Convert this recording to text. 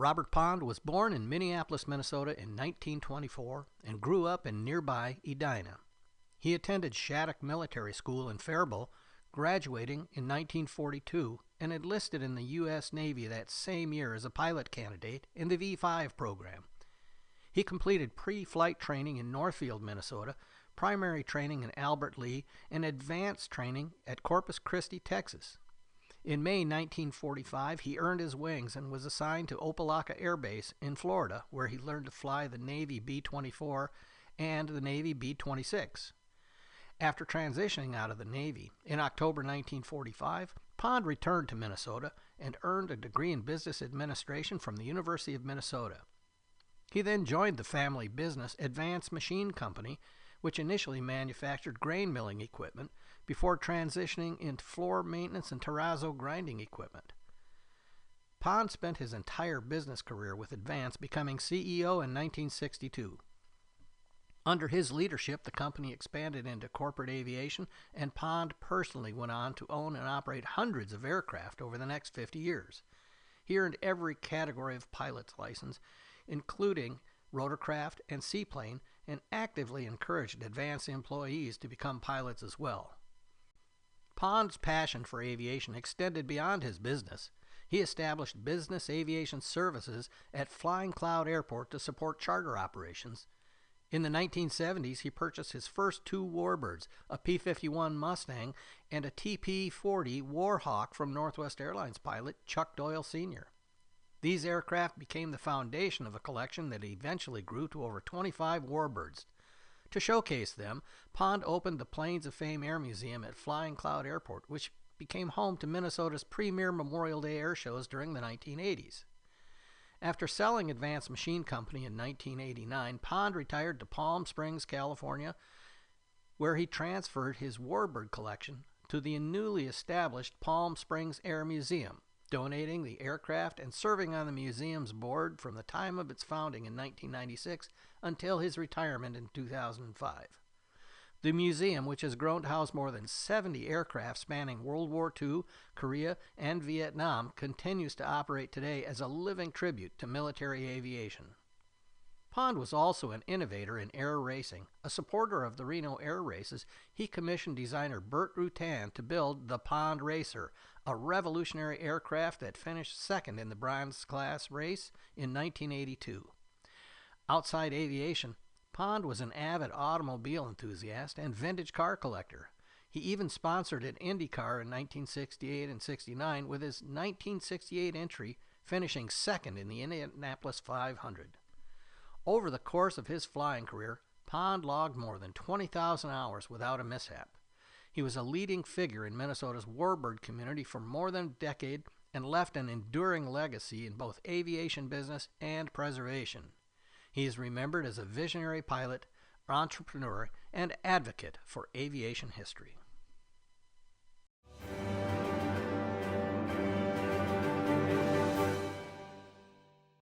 Robert Pond was born in Minneapolis, Minnesota in 1924 and grew up in nearby Edina. He attended Shattuck Military School in Faribault, graduating in 1942 and enlisted in the U.S. Navy that same year as a pilot candidate in the V-5 program. He completed pre-flight training in Northfield, Minnesota, primary training in Albert Lea, and advanced training at Corpus Christi, Texas. In May 1945, he earned his wings and was assigned to Opelika Air Base in Florida, where he learned to fly the Navy B-24 and the Navy B-26. After transitioning out of the Navy, in October 1945, Pond returned to Minnesota and earned a degree in business administration from the University of Minnesota. He then joined the family business Advanced Machine Company, which initially manufactured grain milling equipment before transitioning into floor maintenance and terrazzo grinding equipment. Pond spent his entire business career with Advance, becoming CEO in 1962. Under his leadership, the company expanded into corporate aviation, and Pond personally went on to own and operate hundreds of aircraft over the next 50 years. He earned every category of pilot's license, including rotorcraft and seaplane, and actively encouraged Advance employees to become pilots as well. Pond's passion for aviation extended beyond his business. He established business aviation services at Flying Cloud Airport to support charter operations. In the 1970s, he purchased his first two warbirds, a P-51 Mustang and a TP-40 Warhawk from Northwest Airlines pilot Chuck Doyle Sr. These aircraft became the foundation of a collection that eventually grew to over 25 warbirds. To showcase them, Pond opened the Planes of Fame Air Museum at Flying Cloud Airport, which became home to Minnesota's premier Memorial Day air shows during the 1980s. After selling Advanced Machine Company in 1989, Pond retired to Palm Springs, California, where he transferred his warbird collection to the newly established Palm Springs Air Museum, donating the aircraft and serving on the museum's board from the time of its founding in 1996 until his retirement in 2005. The museum, which has grown to house more than 70 aircraft spanning World War II, Korea, and Vietnam, continues to operate today as a living tribute to military aviation. Pond was also an innovator in air racing. A supporter of the Reno Air Races, he commissioned designer Burt Rutan to build the Pond Racer, a revolutionary aircraft that finished second in the bronze class race in 1982. Outside aviation, Pond was an avid automobile enthusiast and vintage car collector. He even sponsored an Indy car in 1968 and 69, with his 1968 entry finishing second in the Indianapolis 500. Over the course of his flying career, Pond logged more than 20,000 hours without a mishap. He was a leading figure in Minnesota's warbird community for more than a decade and left an enduring legacy in both aviation business and preservation. He is remembered as a visionary pilot, entrepreneur, and advocate for aviation history.